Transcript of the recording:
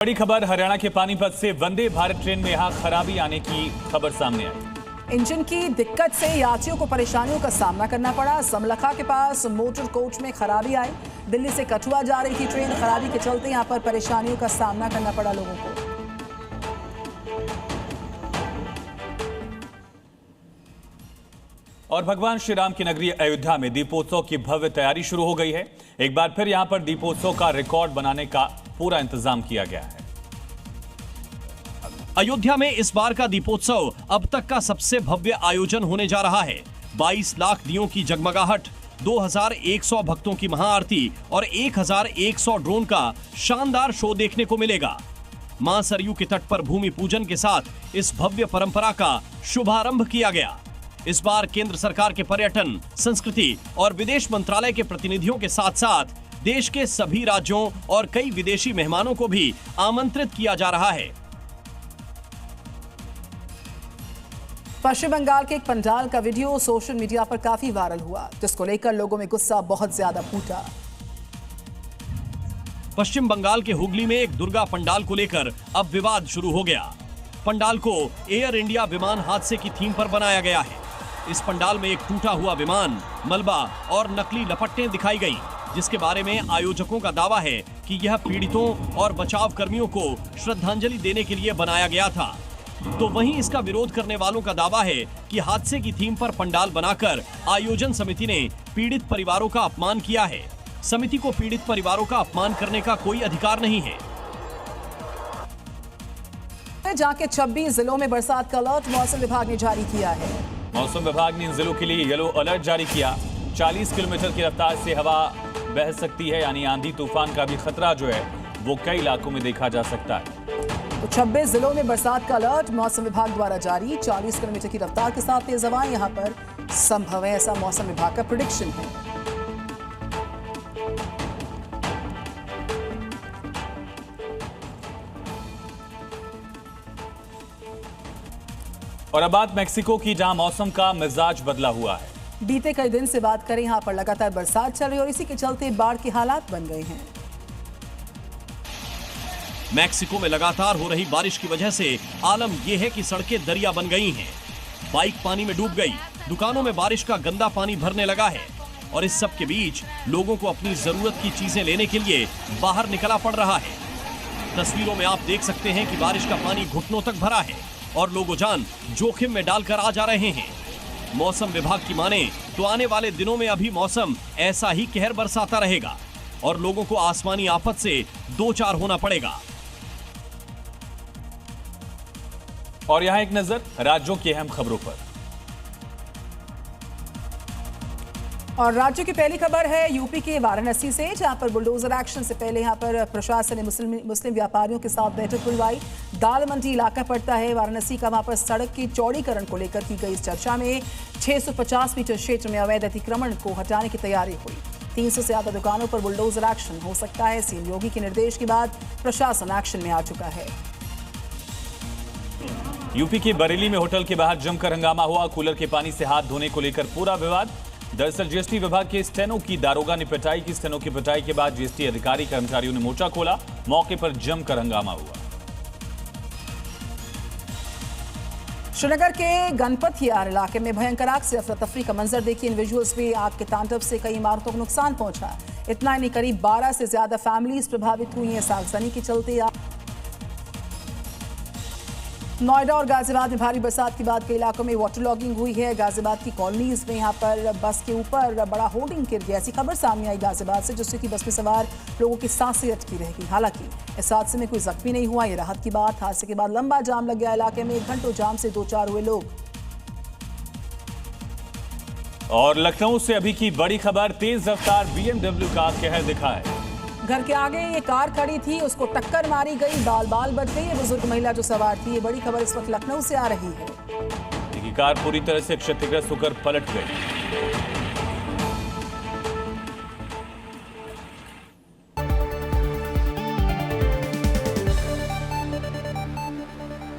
बड़ी खबर हरियाणा के पानीपत से वंदे भारत ट्रेन में यहां खराबी आने की खबर सामने आई। इंजन की दिक्कत से यात्रियों को परेशानियों का सामना करना पड़ा। समलखा के पास मोटर कोच में खराबी आई। दिल्ली से कठुआ जा रही थी ट्रेन। खराबी के चलते यहां पर परेशानियों का सामना करना पड़ा लोगों को। और भगवान श्री राम की नगरी अयोध्या में दीपोत्सव की भव्य तैयारी शुरू हो गई है। एक बार फिर यहां पर दीपोत्सव का रिकॉर्ड बनाने का पूरा इंतजाम किया गया है। अयोध्या में इस बार का दीपोत्सव अब तक का सबसे भव्य आयोजन होने जा रहा है। 22 लाख दियों की जगमगाहट, 2100 भक्तों की महाआरती और 1100 ड्रोन का शानदार शो देखने को मिलेगा। मां सरयू के तट पर भूमि पूजन के साथ इस भव्य परंपरा का शुभारंभ किया गया। इस बार केंद्र सरकार के पर्यटन, संस्कृति और विदेश मंत्रालय के प्रतिनिधियों के साथ साथ देश के सभी राज्यों और कई विदेशी मेहमानों को भी आमंत्रित किया जा रहा है। पश्चिम बंगाल के एक पंडाल का वीडियो सोशल मीडिया पर काफी वायरल हुआ, जिसको लेकर लोगों में गुस्सा बहुत ज्यादा फूटा। पश्चिम बंगाल के हुगली में एक दुर्गा पंडाल को लेकर अब विवाद शुरू हो गया। पंडाल को एयर इंडिया विमान हादसे की थीम पर बनाया गया है। इस पंडाल में एक टूटा हुआ विमान, मलबा और नकली लपट्टें दिखाई गई, जिसके बारे में आयोजकों का दावा है कि यह पीड़ितों और बचाव कर्मियों को श्रद्धांजलि देने के लिए बनाया गया था। तो वहीं इसका विरोध करने वालों का दावा है कि हादसे की थीम पर पंडाल बनाकर आयोजन समिति ने पीड़ित परिवारों का अपमान किया है। समिति को पीड़ित परिवारों का अपमान करने का कोई अधिकार नहीं है। जहां के 26 जिलों में बरसात का अलर्ट मौसम विभाग ने जारी किया है। मौसम विभाग ने इन जिलों के लिए येलो अलर्ट जारी किया। 40 किलोमीटर की रफ्तार से हवा बह सकती है, यानी आंधी तूफान का भी खतरा जो है वो कई इलाकों में देखा जा सकता है। तो 26 जिलों में बरसात का अलर्ट मौसम विभाग द्वारा जारी। 40 किलोमीटर की रफ्तार के साथ तेज हवाएं यहां पर संभव है, ऐसा मौसम विभाग का प्रेडिक्शन है। और अब बात मैक्सिको की, जहां मौसम का मिजाज बदला हुआ है। बीते कई दिन से बात करें, यहां पर लगातार बरसात चल रही है और इसी के चलते बाढ़ के हालात बन गए हैं। मैक्सिको में लगातार हो रही बारिश की वजह से आलम यह है कि सड़कें दरिया बन गई हैं। बाइक पानी में डूब गई, दुकानों में बारिश का गंदा पानी भरने लगा है और इस सब के बीच लोगों को अपनी जरूरत की चीजें लेने के लिए बाहर निकलना पड़ रहा है। तस्वीरों में आप देख सकते हैं कि बारिश का पानी घुटनों तक भरा है और लोगों जान जोखिम में डालकर आ जा रहे हैं। मौसम विभाग की माने तो आने वाले दिनों में अभी मौसम ऐसा ही कहर बरसाता रहेगा और लोगों को आसमानी आफत से दो चार होना पड़ेगा। और यहां एक नजर राज्यों की अहम खबरों पर। और राज्य की पहली खबर है यूपी के वाराणसी से, जहां पर बुलडोजर एक्शन से पहले यहां पर प्रशासन ने मुस्लिम व्यापारियों के साथ बैठक बुलवाई। दाल मंडी इलाका पड़ता है वाराणसी का, वहां पर सड़क की चौड़ीकरण को लेकर की गई इस चर्चा में 650 मीटर क्षेत्र में अवैध अतिक्रमण को हटाने की तैयारी हुई। 300 से ज्यादा दुकानों पर बुलडोजर एक्शन हो सकता है। सीएम योगी के निर्देश के बाद प्रशासन एक्शन में आ चुका है। यूपी के बरेली में होटल के बाहर जमकर हंगामा हुआ। कूलर के पानी से हाथ धोने को लेकर पूरा विवाद। दरअसल जीएसटी विभाग के स्टेनो की दारोगा ने पिटाई की। स्टेनो की पिटाई के बाद जीएसटी अधिकारी कर्मचारियों ने मोर्चा खोला। मौके पर जमकर हंगामा हुआ। श्रीनगर के गणपतयार इलाके में भयंकर आग से अफरा तफरी का मंजर देखिए। इन विजुअल्स में आग के तांडव से कई इमारतों को नुकसान पहुंचा। इतना ही नहीं, करीब 12 से ज्यादा फैमिलीज प्रभावित हुई हैं। आगजनी के चलते नोएडा और गाजियाबाद में भारी बरसात के बाद कई इलाकों में वाटर लॉगिंग हुई है। गाजियाबाद की कॉलोनीज में यहां पर बस के ऊपर बड़ा होर्डिंग गिर गया। ऐसी खबर सामने आई गाजियाबाद से, जिससे कि बस में सवार लोगों की सांसें अटकी रह गई। हालांकि इस हादसे में कोई जख्मी नहीं हुआ, ये राहत की बात। हादसे के बाद लंबा जाम लग गया इलाके में। घंटों जाम से दो चार हुए लोग। और लखनऊ से अभी की बड़ी खबर, तेज रफ्तार BMW का कहर दिखा है। घर के आगे ये कार खड़ी थी, उसको टक्कर मारी गई, बाल बाल बच गई। ये बुजुर्ग महिला जो सवार थी, ये बड़ी खबर इस वक्त लखनऊ से आ रही है। कार पूरी तरह से क्षतिग्रस्त होकर पलट गई।